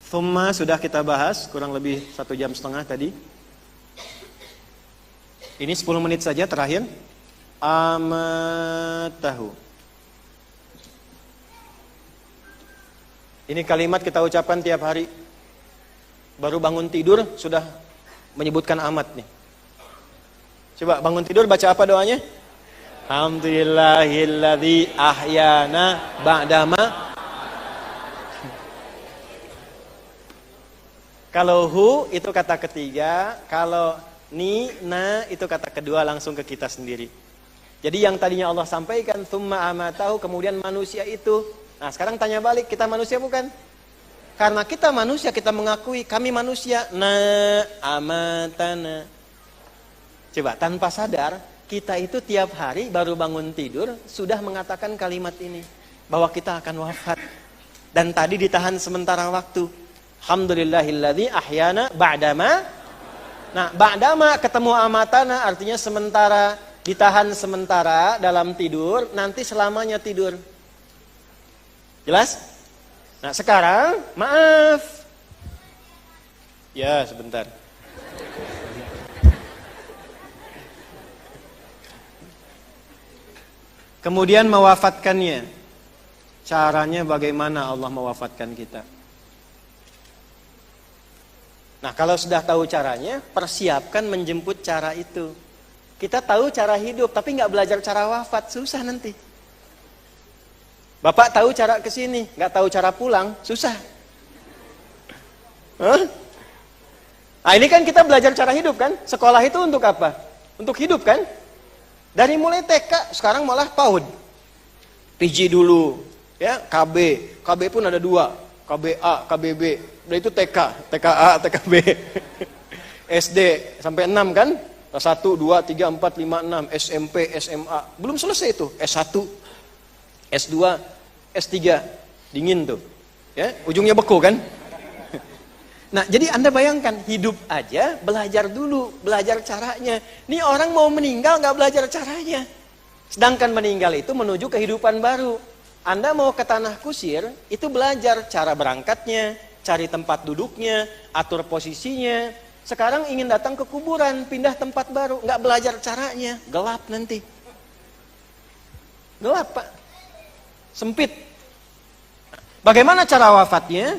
Thumma sudah kita bahas kurang lebih 1,5 jam tadi. Ini 10 menit saja terakhir. Amatahu. Ini kalimat kita ucapkan tiap hari. Baru bangun tidur sudah menyebutkan amat nih. Coba bangun tidur baca apa doanya? Alhamdulillahilladzi ahyana ba'dama. Kalau hu itu kata ketiga, kalau ni, na itu kata kedua langsung ke kita sendiri. Jadi yang tadinya Allah sampaikan tsumma amatahu, kemudian manusia itu. Nah, sekarang tanya balik, kita manusia bukan? Karena kita manusia, kita mengakui kami manusia. Na amatana. Coba tanpa sadar, kita itu tiap hari baru bangun tidur sudah mengatakan kalimat ini, bahwa kita akan wafat. Dan tadi ditahan sementara waktu. Alhamdulillahilladzi ahyana ba'dama. Nah, ba'dama ketemu amatana artinya sementara, ditahan sementara dalam tidur, nanti selamanya tidur. Jelas? Nah, sekarang maaf. Ya, sebentar. Kemudian mewafatkannya. Caranya bagaimana Allah mewafatkan kita? Nah, kalau sudah tahu caranya, persiapkan menjemput cara itu. Kita tahu cara hidup, tapi nggak belajar cara wafat, susah nanti. Bapak tahu cara ke sini, nggak tahu cara pulang, susah. Hah? Nah, ini kan kita belajar cara hidup kan? Sekolah itu untuk apa? Untuk hidup kan? Dari mulai TK, sekarang malah PAUD. PG dulu, ya, KB pun ada 2, KBA, KBB. Udah itu TK, TKA, TKB. SD sampai 6 kan? 1, 2, 3, 4, 5, 6, SMP, SMA. Belum selesai itu, S1, S2, S3. Dingin tuh. Ya, ujungnya beku kan? Nah, jadi Anda bayangkan, hidup aja belajar dulu, belajar caranya. Ini orang mau meninggal nggak belajar caranya. Sedangkan meninggal itu menuju kehidupan baru. Anda mau ke tanah kusir, itu belajar cara berangkatnya, cari tempat duduknya, atur posisinya. Sekarang ingin datang ke kuburan, pindah tempat baru, nggak belajar caranya, gelap nanti. Gelap, Pak. Sempit. Bagaimana cara wafatnya?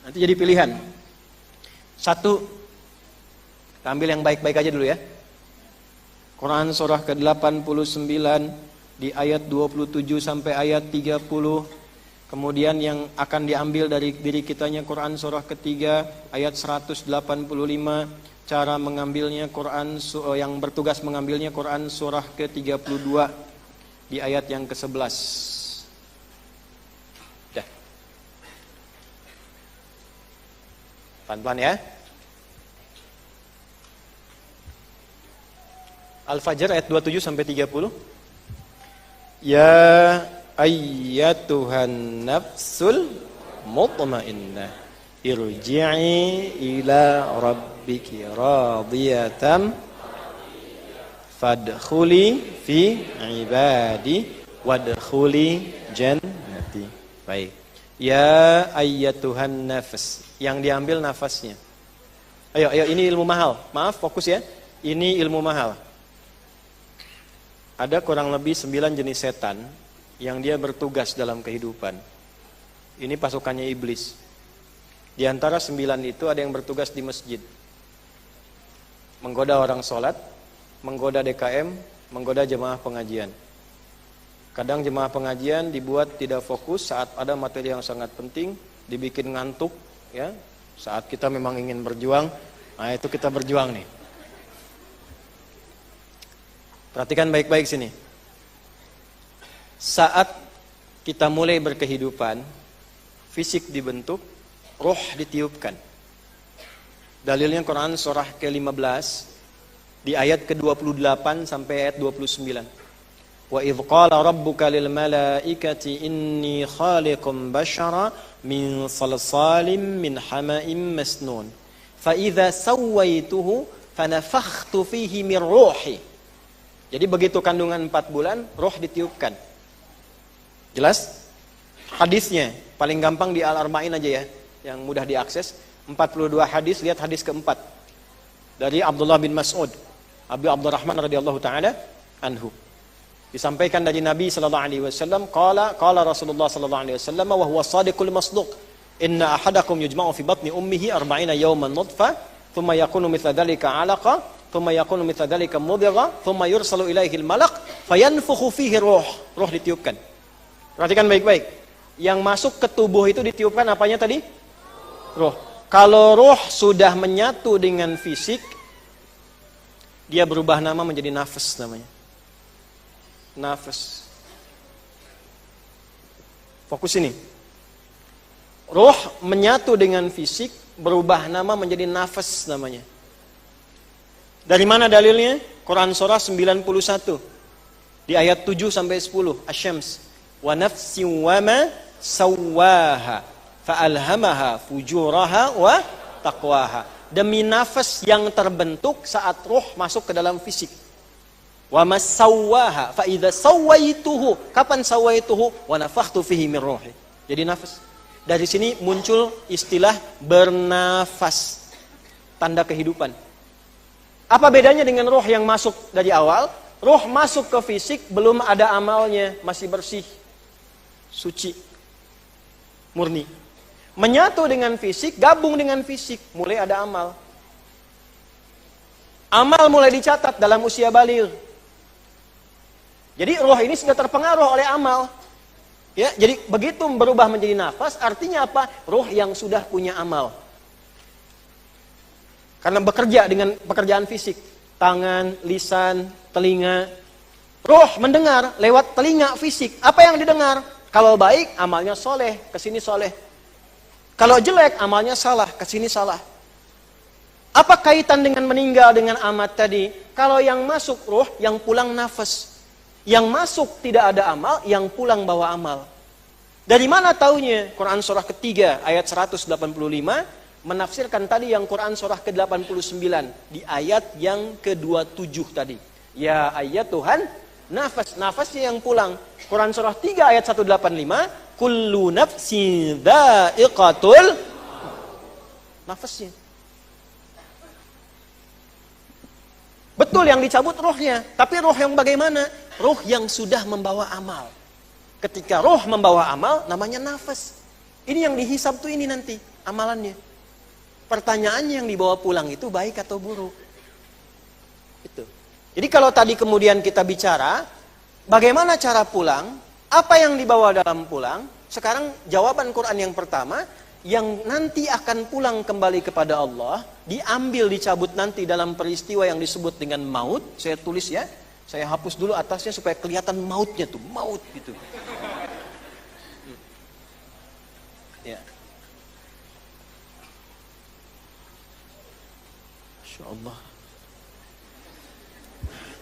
Nanti jadi pilihan. 1, kita ambil yang baik-baik aja dulu ya. Quran surah ke-89 di ayat 27 sampai ayat 30. Kemudian yang akan diambil dari diri kitanya Quran surah ketiga ayat 185. Cara mengambilnya Quran yang bertugas mengambilnya Quran surah ke-32 di ayat yang ke-11. Dah. Pelan-pelan ya. Al-Fajr ayat 27 sampai 30. Ya ayyatuhan nafsul mutmainnah irji'i ila rabbiki radiyatan fadkhuli fi ibadi wadkhuli jannati. Baik. Ya ayyatuhan nafs, yang diambil nafasnya. Ayo ini ilmu mahal. Maaf, fokus ya. Ini ilmu mahal. Ada kurang lebih 9 jenis setan yang dia bertugas dalam kehidupan. Ini pasukannya iblis. Di antara 9 itu ada yang bertugas di masjid. Menggoda orang sholat, menggoda DKM, menggoda jemaah pengajian. Kadang jemaah pengajian dibuat tidak fokus saat ada materi yang sangat penting, dibikin ngantuk, ya. Saat kita memang ingin berjuang, nah itu kita berjuang nih. Perhatikan baik-baik sini. Saat kita mulai berkehidupan, fisik dibentuk, roh ditiupkan. Dalilnya Quran surah ke-15 di ayat ke-28 sampai ayat 29. Wa idh qala rabbuka lil malaikati inni khaliqum bashara min salsalin min hama'im masnun. Fa idza sawaituhu fanafakhtu fihi min ruhi. Jadi begitu kandungan 4 bulan, roh ditiupkan. Jelas? Hadisnya paling gampang di Al-Arba'in aja ya. yang mudah diakses. 42 hadis, lihat hadis keempat. Dari Abdullah bin Mas'ud, Abu Abdurrahman radhiyallahu taala anhu. Disampaikan dari Nabi sallallahu alaihi wasallam, qala Rasulullah sallallahu alaihi wasallam wa huwa shadiqul masduq, inna ahadakum yujma'u fi batni ummihi 40 yawman nutfa, thumma yakunu mithla dhalika 'alaqa, thumma yakunu mithla dhalika mudghah, thumma yursalu ilaihi al-malak fayanfukhu fihi ruh. Ruh ditiupkan. Perhatikan baik-baik. Yang masuk ke tubuh itu ditiupkan apanya tadi? Ruh. Kalau ruh sudah menyatu dengan fisik, dia berubah nama menjadi nafas namanya. Nafas. Fokus ini. Ruh menyatu dengan fisik, berubah nama menjadi nafas namanya. Dari mana dalilnya? Quran surah 91. Di ayat 7 sampai 10, Asy-Syams. Wa nafsin wa ma sawwaha fa'alhamaha fujuraha wa taqwaha. Demi nafas yang terbentuk saat ruh masuk ke dalam fisik. Wa masawwaha fa idza sawaituhu, kapan sawaituhu? Wa nafakhtu fihi min ruhi. Jadi nafas. Dari sini muncul istilah bernafas, tanda kehidupan. Apa bedanya dengan ruh yang masuk dari awal? Ruh masuk ke fisik belum ada amalnya, masih bersih, suci, murni. Menyatu dengan fisik, gabung dengan fisik, mulai ada amal. Amal mulai dicatat dalam usia baligh. Jadi ruh ini sudah terpengaruh oleh amal. Ya, jadi begitu berubah menjadi nafas, artinya apa? Ruh yang sudah punya amal. Karena bekerja dengan pekerjaan fisik, tangan, lisan, telinga. Ruh mendengar lewat telinga fisik. Apa yang didengar? Kalau baik, amalnya soleh, kesini soleh. Kalau jelek, amalnya salah, kesini salah. Apa kaitan dengan meninggal dengan amat tadi? Kalau yang masuk ruh, yang pulang nafas. Yang masuk tidak ada amal, yang pulang bawa amal. Dari mana taunya? Quran surah ketiga ayat 185 menafsirkan tadi yang Quran surah ke-89 di ayat yang ke-27 tadi. Ya ayat Tuhan, nafasnya yang pulang. Quran surah 3 ayat 185, kullu nafsin dha'iqatul, nafasnya. Betul yang dicabut ruhnya, tapi ruh yang bagaimana? Ruh yang sudah membawa amal. Ketika ruh membawa amal, namanya nafas. Ini yang dihisab tuh ini nanti, amalannya. Pertanyaannya yang dibawa pulang itu baik atau buruk? Itu. Jadi kalau tadi kemudian kita bicara, bagaimana cara pulang? Apa yang dibawa dalam pulang? Sekarang jawaban Quran yang pertama, yang nanti akan pulang kembali kepada Allah, diambil, dicabut nanti dalam peristiwa yang disebut dengan maut. Saya tulis ya, saya hapus dulu atasnya supaya kelihatan mautnya tuh, maut gitu. Ya. Masya Allah.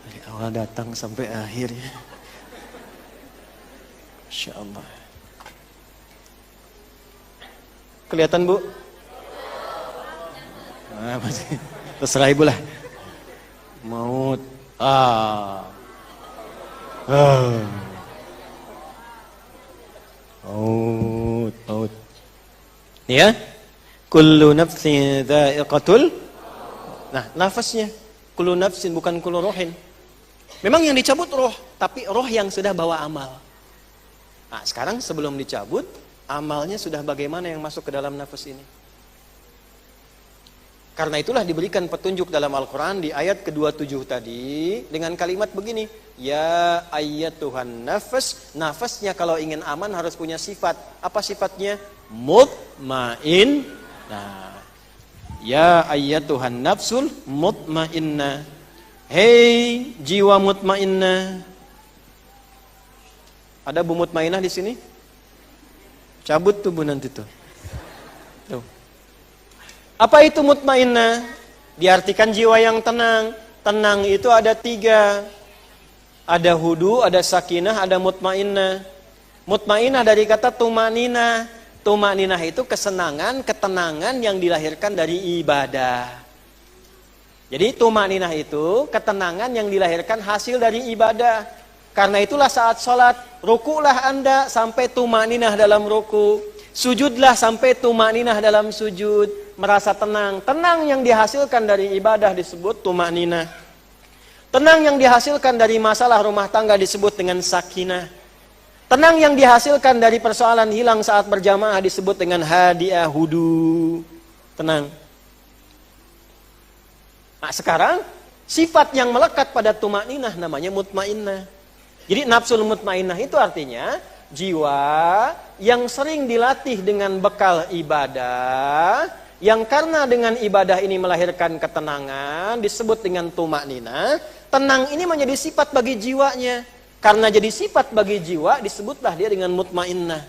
Dari awal datang sampai akhir ya. Masya Allah. Kelihatan Bu? Nah, masih terserah Ibu lah. Maut. Maut. Ya. Kullu nafsin dha'iqatul. Nah, nafasnya kullu nafsin, bukan kullu ruhin. Memang yang dicabut roh, tapi roh yang sudah bawa amal. Nah, sekarang sebelum dicabut, amalnya sudah bagaimana yang masuk ke dalam nafas ini. Karena itulah diberikan petunjuk dalam Al-Quran di ayat ke-27 tadi dengan kalimat begini, ya ayyatuhan nafas. Nafasnya kalau ingin aman harus punya sifat. Apa sifatnya? Mutmain. Nah, ya ayyatuhan nafsul mutmainna. Hei jiwa mutmainna. Ada Bu Mutmainah di sini? Cabut tuh Bu nanti tuh. Tuh. Apa itu mutmainnah? Diartikan jiwa yang tenang. Tenang itu ada 3. Ada hudu, ada sakinah, ada mutmainnah. Mutmainnah dari kata tumanina. Tumaninah itu kesenangan, ketenangan yang dilahirkan dari ibadah. Jadi tumaninah itu ketenangan yang dilahirkan hasil dari ibadah. Karena itulah saat sholat, rukulah Anda sampai tumaninah dalam ruku. Sujudlah sampai tumakninah dalam sujud, merasa tenang. Tenang yang dihasilkan dari ibadah disebut tumakninah. Tenang yang dihasilkan dari masalah rumah tangga disebut dengan sakinah. Tenang yang dihasilkan dari persoalan hilang saat berjamaah disebut dengan hadiah, hudu. Tenang. Nah, sekarang sifat yang melekat pada tumakninah namanya mutmainnah. Jadi nafsul mutmainnah itu artinya jiwa yang sering dilatih dengan bekal ibadah, yang karena dengan ibadah ini melahirkan ketenangan, disebut dengan tumakninah. Tenang ini menjadi sifat bagi jiwanya. Karena jadi sifat bagi jiwa, disebutlah dia dengan mutmainnah.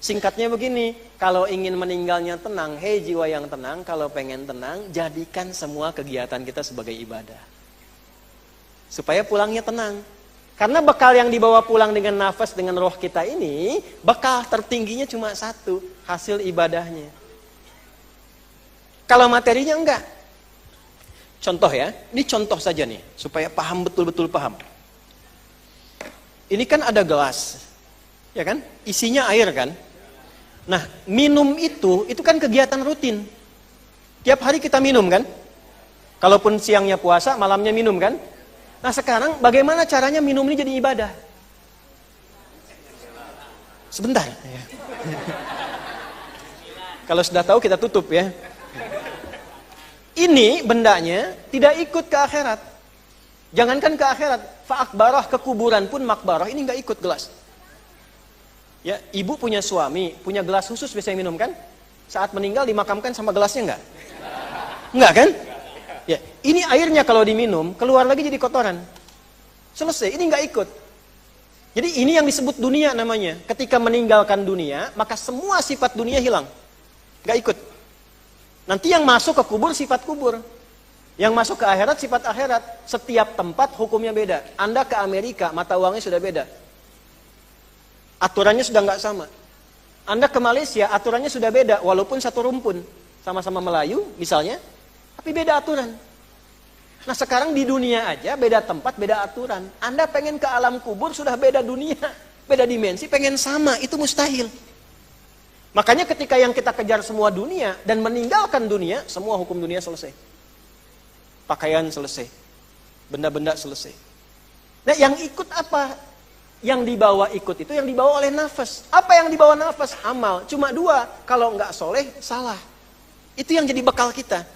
Singkatnya begini, kalau ingin meninggalnya tenang, hei jiwa yang tenang, kalau pengen tenang, jadikan semua kegiatan kita sebagai ibadah. Supaya pulangnya tenang. Karena bekal yang dibawa pulang dengan nafas, dengan roh kita ini, bekal tertingginya cuma satu, hasil ibadahnya. Kalau materinya enggak. Contoh ya, ini contoh saja nih, supaya paham betul-betul paham. Ini kan ada gelas, ya kan? Isinya air kan? Nah, minum itu kan kegiatan rutin. Tiap hari kita minum kan? Kalaupun siangnya puasa, malamnya minum kan? Nah sekarang bagaimana caranya minum ini jadi ibadah? Sebentar. Kalau sudah tahu kita tutup ya. Ini bendanya tidak ikut ke akhirat. Jangankan ke akhirat, fa'akbarah ke kuburan pun makbarah ini nggak ikut gelas. Ya, ibu punya suami, punya gelas khusus biasanya minum kan? Saat meninggal dimakamkan sama gelasnya nggak? Nggak kan? Ya, ini airnya kalau diminum keluar lagi jadi kotoran. Selesai, ini nggak ikut. Jadi ini yang disebut dunia namanya. Ketika meninggalkan dunia, maka semua sifat dunia hilang. Nggak ikut. Nanti yang masuk ke kubur sifat kubur. Yang masuk ke akhirat sifat akhirat. Setiap tempat hukumnya beda. Anda ke Amerika, mata uangnya sudah beda. Aturannya sudah nggak sama. Anda ke Malaysia, aturannya sudah beda. Walaupun satu rumpun. Sama-sama Melayu misalnya. Tapi beda aturan. Nah sekarang di dunia aja beda tempat, beda aturan. Anda pengen ke alam kubur sudah beda dunia, beda dimensi, pengen sama, itu mustahil. Makanya ketika yang kita kejar semua dunia dan meninggalkan dunia, semua hukum dunia selesai. Pakaian selesai, benda-benda selesai. Nah yang ikut apa? Yang dibawa ikut itu yang dibawa oleh nafas. Apa yang dibawa nafas? Amal. Cuma dua, kalau nggak soleh, salah. Itu yang jadi bekal kita.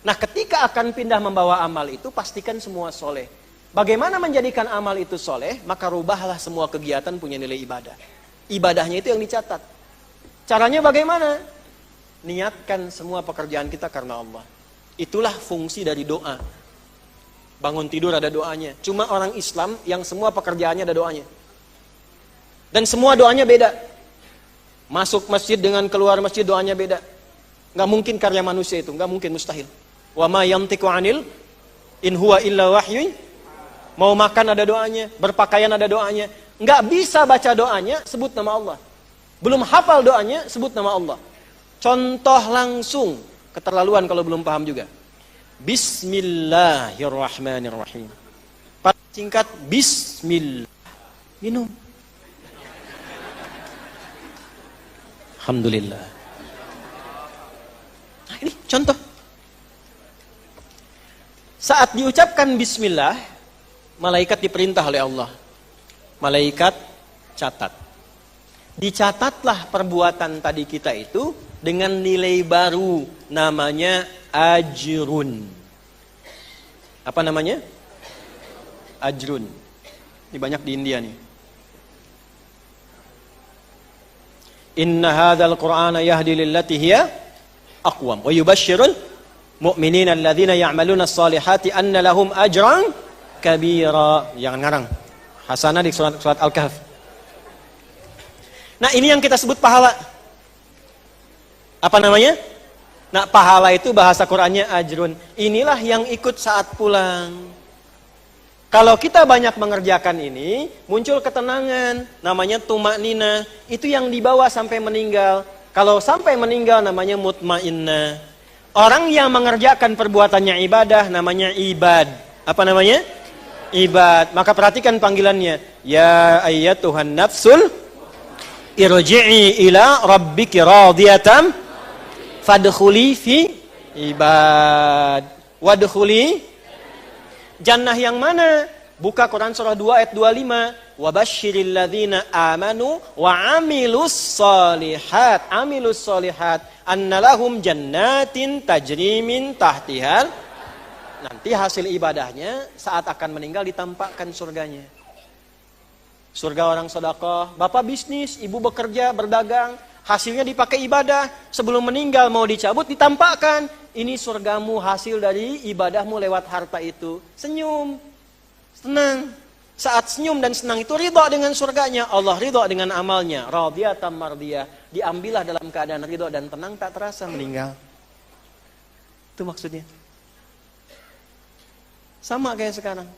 Nah ketika akan pindah membawa amal itu pastikan semua soleh. Bagaimana menjadikan amal itu soleh? Maka rubahlah semua kegiatan punya nilai ibadah. Ibadahnya itu yang dicatat. Caranya bagaimana? Niatkan semua pekerjaan kita karena Allah. Itulah fungsi dari doa. Bangun tidur ada doanya. Cuma orang Islam yang semua pekerjaannya ada doanya. Dan semua doanya beda. Masuk masjid dengan keluar masjid doanya beda. Nggak mungkin karya manusia itu, nggak mungkin, mustahil. Wa ma yantiqu 'anil in huwa illa wahyu. Mau makan ada doanya, berpakaian ada doanya. Nggak bisa baca doanya, sebut nama Allah. Belum hafal doanya, sebut nama Allah. Contoh langsung, keterlaluan kalau belum paham juga. Bismillahirrahmanirrahim. Singkat, Bismillah. Minum. Alhamdulillah. Nah, ini contoh. Saat diucapkan bismillah, malaikat diperintah oleh Allah. Malaikat catat. Dicatatlah perbuatan tadi kita itu dengan nilai baru, namanya ajrun. Apa namanya? Ajrun. Ini banyak di India nih. Inna hadzal Qur'ana yahdi lillati hiya aqwam wa yubashshirul mu'minina alladzina ya'maluna as-salihati anna lahum ajran kabira. Jangan ngarang. Hasanah di surat Al-Kahf. Nah, ini yang kita sebut pahala. Apa namanya? Nah, pahala itu bahasa Qur'annya ajrun. Inilah yang ikut saat pulang. Kalau kita banyak mengerjakan ini, muncul ketenangan, namanya tumakninah. Itu yang dibawa sampai meninggal. Kalau sampai meninggal namanya mutmainnah. Orang yang mengerjakan perbuatannya ibadah namanya ibad. Apa namanya? Ibad. Maka perhatikan panggilannya. Ya ayyatuhan nafsul Irji'i ila rabbiki radiyatan fadkhuli fi ibad. Wadkhuli jannah yang mana? Buka Quran surah 2 ayat 25. Wabasyiril ladzina amanu wa amilus solihat. Amilus solihat. Annalahum jannatin tajri min tahtihal. Nanti hasil ibadahnya saat akan meninggal ditampakkan surganya. Surga orang sedekah, bapak bisnis, ibu bekerja, berdagang, hasilnya dipakai ibadah. Sebelum meninggal mau dicabut ditampakkan. Ini surgamu hasil dari ibadahmu lewat harta itu. Senyum, senang. Saat senyum dan senang itu ridha dengan surganya. Allah ridha dengan amalnya. Radiyatan mardiyah. Diambillah dalam keadaan ridha dan tenang, tak terasa meninggal. Itu maksudnya. Sama kayak sekarang.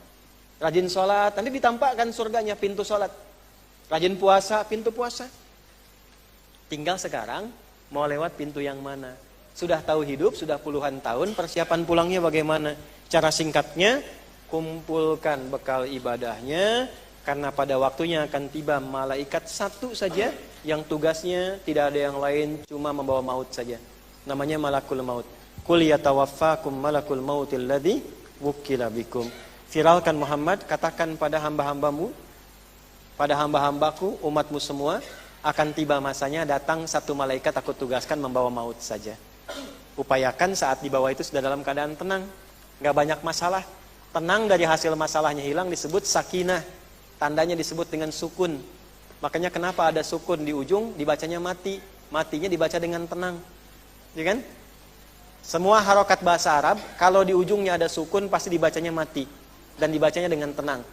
Rajin sholat, nanti ditampakkan surganya, pintu sholat. Rajin puasa, pintu puasa. Tinggal sekarang mau lewat pintu yang mana. Sudah tahu hidup, sudah puluhan tahun, persiapan pulangnya bagaimana? Cara singkatnya, kumpulkan bekal ibadahnya, karena pada waktunya akan tiba malaikat satu saja, yang tugasnya tidak ada yang lain, cuma membawa maut saja. Namanya malakul maut. Qul yatawaffakum malakul mautil ladzi wukila bikum. Viralkan Muhammad, katakan pada hamba-hambamu, pada hamba-hambaku, umatmu semua, akan tiba masanya datang satu malaikat aku tugaskan membawa maut saja. Upayakan saat di bawah itu sudah dalam keadaan tenang, nggak banyak masalah. Tenang dari hasil masalahnya hilang disebut sakinah. Tandanya disebut dengan sukun. Makanya kenapa ada sukun di ujung dibacanya mati. Matinya dibaca dengan tenang. Ya kan? Semua harokat bahasa Arab kalau di ujungnya ada sukun pasti dibacanya mati dan dibacanya dengan tenang.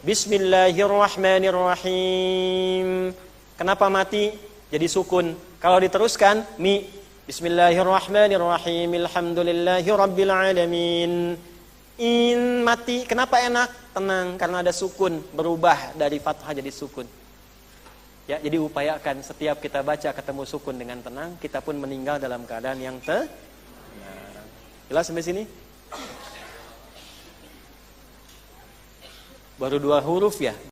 Bismillahirrahmanirrahim. Kenapa mati? Jadi sukun. Kalau diteruskan mi. Bismillahirrahmanirrahim. Alhamdulillahirabbil alamin. In mati. Kenapa enak? Tenang karena ada sukun, berubah dari fathah jadi sukun. Ya, jadi upayakan setiap kita baca ketemu sukun dengan tenang, kita pun meninggal dalam keadaan yang tenang. Jelas sampai sini? Baru 2 huruf ya.